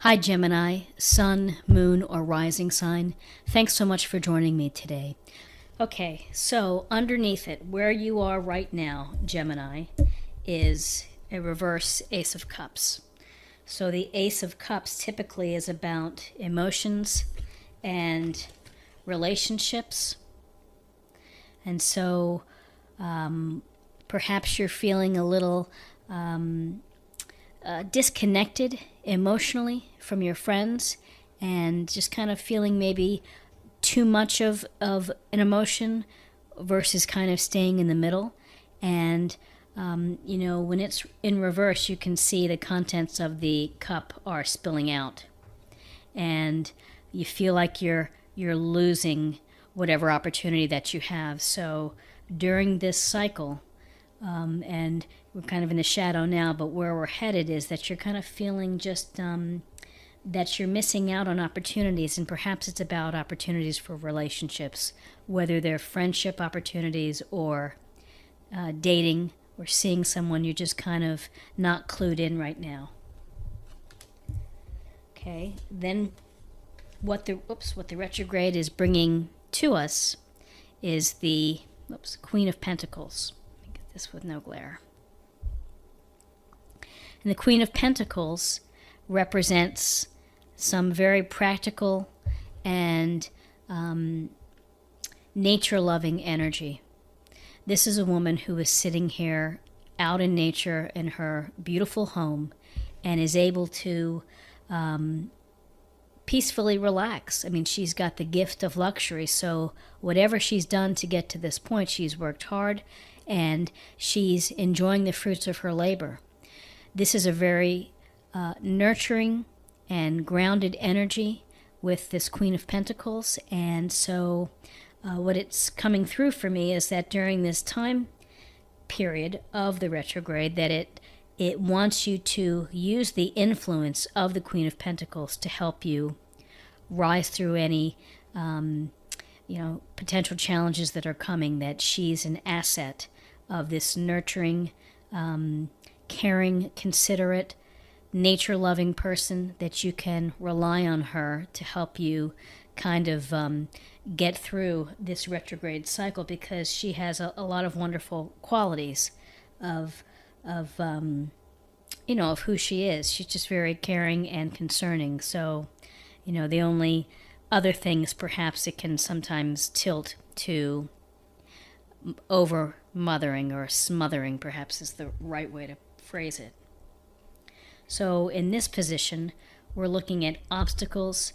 Hi, Gemini, Sun, Moon, or Rising sign. Thanks so much for joining me today. Okay, so underneath it, where you are right now, Gemini, is a reverse Ace of Cups. So the Ace of Cups typically is about emotions and relationships. And so perhaps you're feeling a little disconnected emotionally from your friends and just kind of feeling maybe too much of an emotion versus kind of staying in the middle. And, when it's in reverse, you can see the contents of the cup are spilling out. And you feel like you're losing whatever opportunity that you have. So during this cycle, and we're kind of in the shadow now, but where we're headed is that you're kind of feeling just that you're missing out on opportunities, and perhaps it's about opportunities for relationships, whether they're friendship opportunities or dating or seeing someone you're just kind of not clued in right now. Okay, then what the retrograde is bringing to us is the Queen of Pentacles. Let me get this with no glare. And the Queen of Pentacles represents some very practical and nature-loving energy. This is a woman who is sitting here out in nature in her beautiful home and is able to peacefully relax. I mean, she's got the gift of luxury, so whatever she's done to get to this point, she's worked hard and she's enjoying the fruits of her labor. This is a very nurturing and grounded energy with this Queen of Pentacles, and so what it's coming through for me is that during this time period of the retrograde, that it wants you to use the influence of the Queen of Pentacles to help you rise through any potential challenges that are coming, that she's an asset of this nurturing, caring, considerate, nature-loving person, that you can rely on her to help you kind of get through this retrograde cycle, because she has a lot of wonderful qualities of who she is. She's just very caring and concerning. So, the only other things perhaps it can sometimes tilt to over mothering or smothering, perhaps is the right way to phrase it. So in this position, we're looking at obstacles,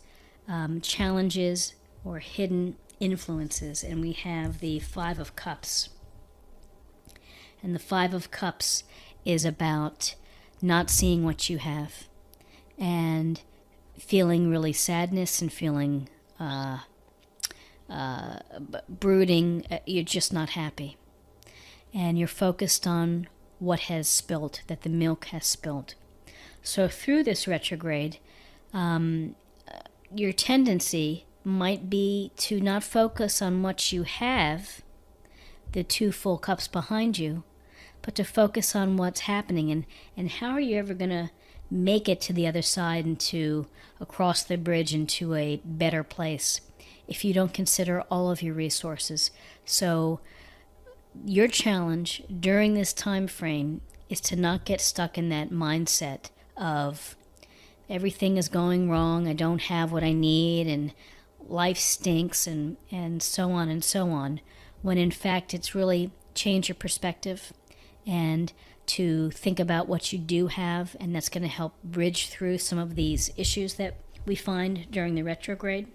challenges, or hidden influences, and we have the Five of Cups. And the Five of Cups is about not seeing what you have and feeling really sadness and feeling brooding. You're just not happy. And you're focused on what has spilt, that the milk has spilt. So through this retrograde, your tendency might be to not focus on what you have, the two full cups behind you, but to focus on what's happening and how are you ever going to make it to the other side and to across the bridge into a better place if you don't consider all of your resources. So your challenge during this time frame is to not get stuck in that mindset of everything is going wrong, I don't have what I need, and life stinks, and so on and so on, when in fact it's really change your perspective and to think about what you do have, and that's going to help bridge through some of these issues that we find during the retrograde.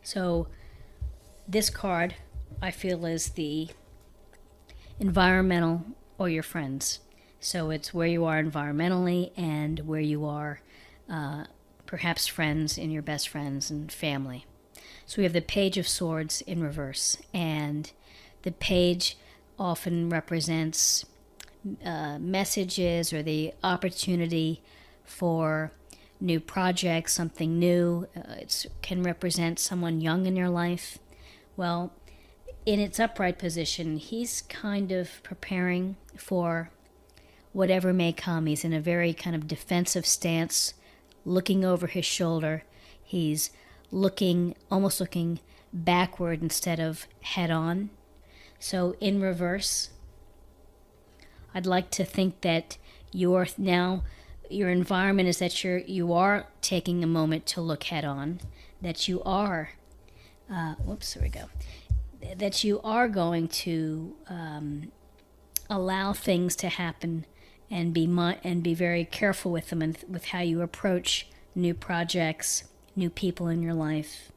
So this card, I feel, is the environmental or your friends. So it's where you are environmentally and where you are perhaps friends and your best friends and family. So we have the Page of Swords in reverse, and the page often represents messages or the opportunity for new projects, something new. It can represent someone young in your life. Well, in its upright position, he's kind of preparing for whatever may come. He's in a very kind of defensive stance, looking over his shoulder. He's almost looking backward instead of head on. So in reverse, I'd like to think that your environment is that you are taking a moment to look head on, that you are, that you are going to allow things to happen and be very careful with them and with how you approach new projects, new people in your life.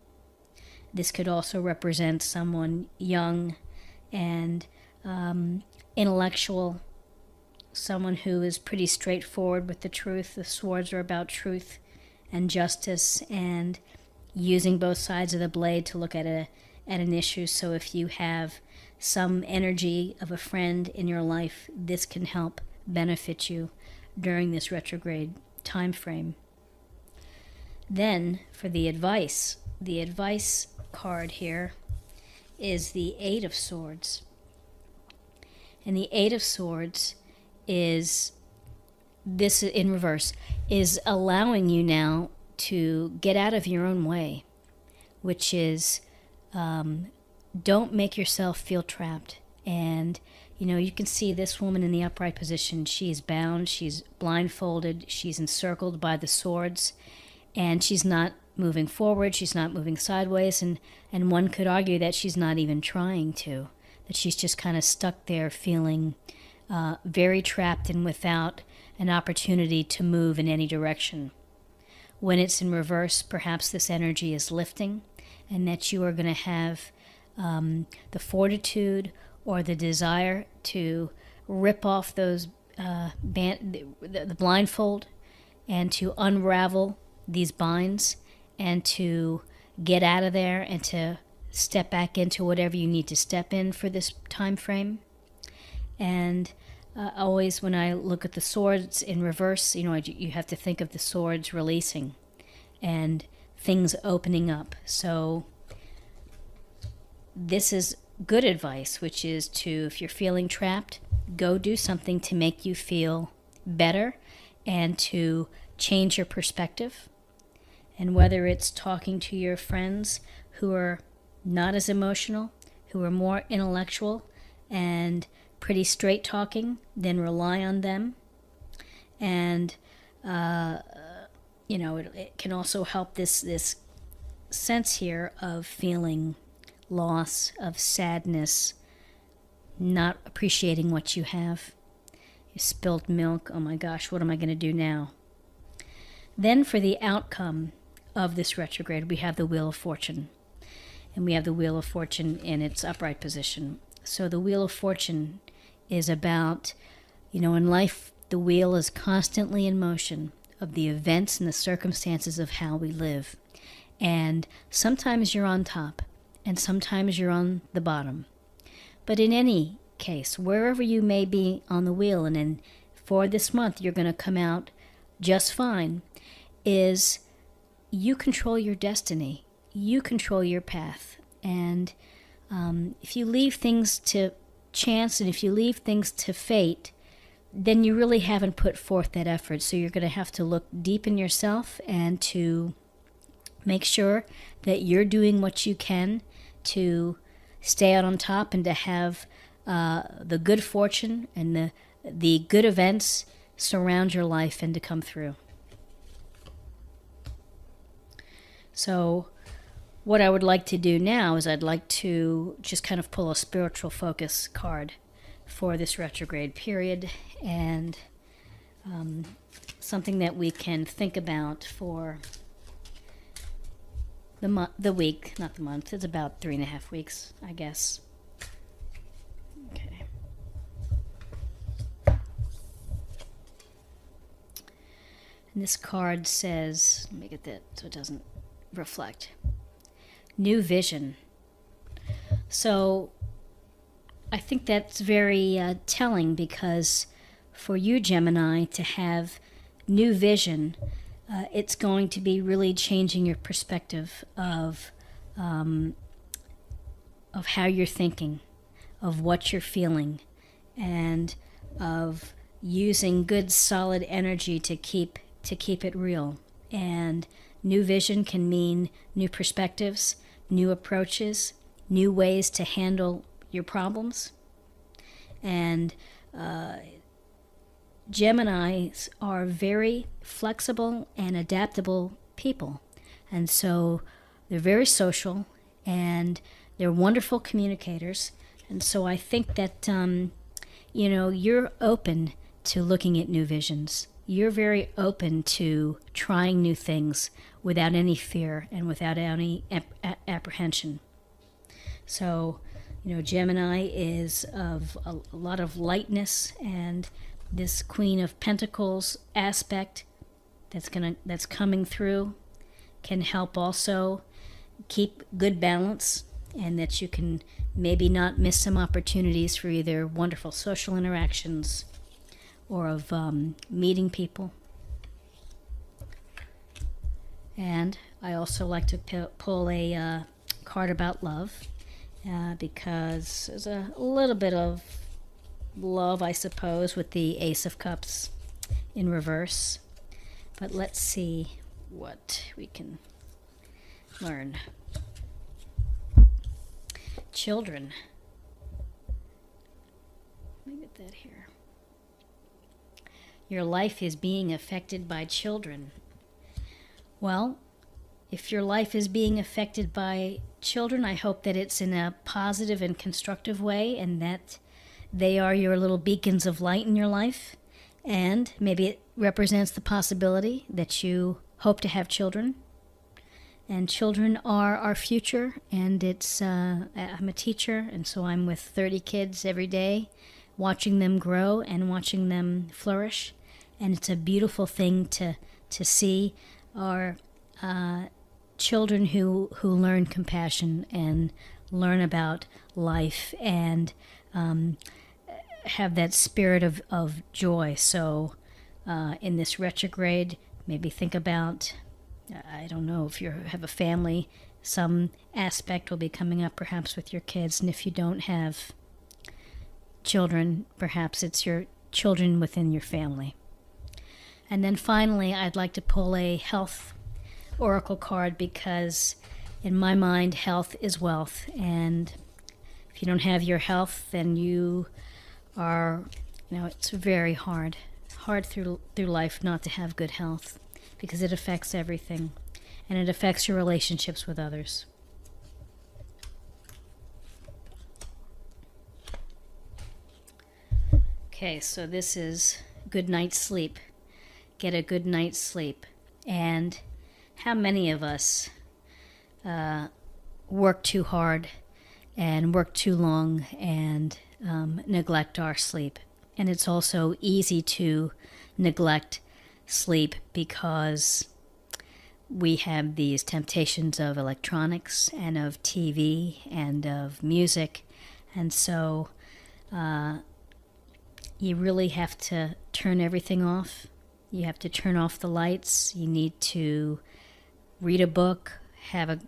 This could also represent someone young and intellectual, someone who is pretty straightforward with the truth. The swords are about truth and justice and using both sides of the blade to look at an issue. So if you have some energy of a friend in your life, this can help benefit you during this retrograde time frame. Then for the advice card here is the Eight of Swords. And the Eight of Swords is, this in reverse, is allowing you now to get out of your own way, which is don't make yourself feel trapped. And you can see this woman in the upright position. She's bound, she's blindfolded, she's encircled by the swords, and she's not moving forward, she's not moving sideways, and one could argue that she's not even trying to, that she's just kind of stuck there feeling very trapped and without an opportunity to move in any direction. When it's in reverse, perhaps this energy is lifting, and that you are going to have the fortitude or the desire to rip off those the blindfold and to unravel these binds and to get out of there and to step back into whatever you need to step in for this time frame. And always when I look at the swords in reverse, you have to think of the swords releasing and things opening up. So this is good advice, which is to, if you're feeling trapped, go do something to make you feel better and to change your perspective. And whether it's talking to your friends who are not as emotional, who are more intellectual and pretty straight talking, then rely on them. And it can also help this sense here of feeling loss, of sadness, not appreciating what you have. You spilled milk. Oh my gosh, what am I going to do now? Then for the outcome of this retrograde, we have the Wheel of Fortune. And we have the Wheel of Fortune in its upright position. So the Wheel of Fortune is about, in life, the wheel is constantly in motion of the events and the circumstances of how we live. And sometimes you're on top, and sometimes you're on the bottom. But in any case, wherever you may be on the wheel, and for this month you're going to come out just fine, is you control your destiny. You control your path. And if you leave things to chance and if you leave things to fate, then you really haven't put forth that effort. So you're going to have to look deep in yourself and to make sure that you're doing what you can to stay out on top and to have the good fortune and the good events surround your life and to come through. So what I would like to do now is I'd like to just kind of pull a spiritual focus card for this retrograde period, and something that we can think about for the week, not the month. It's about 3.5 weeks, I guess. Okay. And this card says, let me get that so it doesn't reflect. New vision. So I think that's very telling, because for you, Gemini, to have new vision, it's going to be really changing your perspective of how you're thinking, of what you're feeling, and of using good solid energy to keep it real. And new vision can mean new perspectives, new approaches, new ways to handle your problems. And Geminis are very flexible and adaptable people. And so they're very social and they're wonderful communicators. And so I think that, you're open to looking at new visions. You're very open to trying new things without any fear and without any apprehension. So, Gemini is of a lot of lightness, and this Queen of Pentacles aspect that's coming through can help also keep good balance, and that you can maybe not miss some opportunities for either wonderful social interactions or of meeting people. And I also like to pull a card about love, because there's a little bit of love, I suppose, with the Ace of Cups in reverse. But let's see what we can learn. Children. Let me get that here. Your life is being affected by children. Well, if your life is being affected by children, I hope that it's in a positive and constructive way, and that they are your little beacons of light in your life. And maybe it represents the possibility that you hope to have children. And children are our future, and I'm a teacher, and so I'm with 30 kids every day, watching them grow and watching them flourish. And it's a beautiful thing to see our children who learn compassion and learn about life and have that spirit of joy. So in this retrograde, maybe think about, I don't know, if you have a family, some aspect will be coming up perhaps with your kids. And if you don't have children, perhaps it's your children within your family. And then finally, I'd like to pull a health oracle card, because in my mind, health is wealth. And if you don't have your health, then you are, it's very hard through life not to have good health, because it affects everything, and it affects your relationships with others. Okay, so this is good night's sleep. Get a good night's sleep. And how many of us work too hard and work too long and neglect our sleep? And it's also easy to neglect sleep because we have these temptations of electronics and of TV and of music. And so you really have to turn everything off. You have to turn off the lights. You need to read a book, have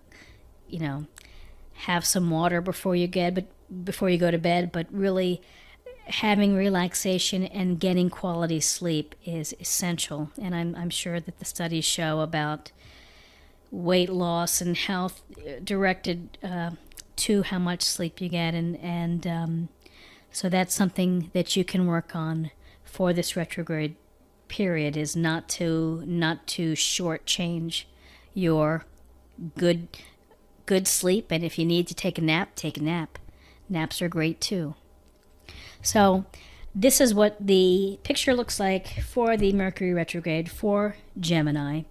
some water before you go to bed, but really having relaxation and getting quality sleep is essential. And I'm sure that the studies show about weight loss and health directed to how much sleep you get, and so that's something that you can work on for this retrograde period, is not to shortchange your good sleep. And if you need to take a nap, take a nap. Naps are great too. So this is what the picture looks like for the Mercury retrograde for Gemini.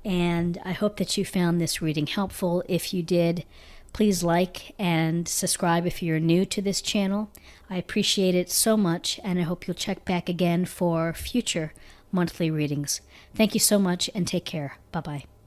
And I hope that you found this reading helpful. If you did, please like and subscribe if you're new to this channel. I appreciate it so much, and I hope you'll check back again for future monthly readings. Thank you so much, and take care. Bye-bye.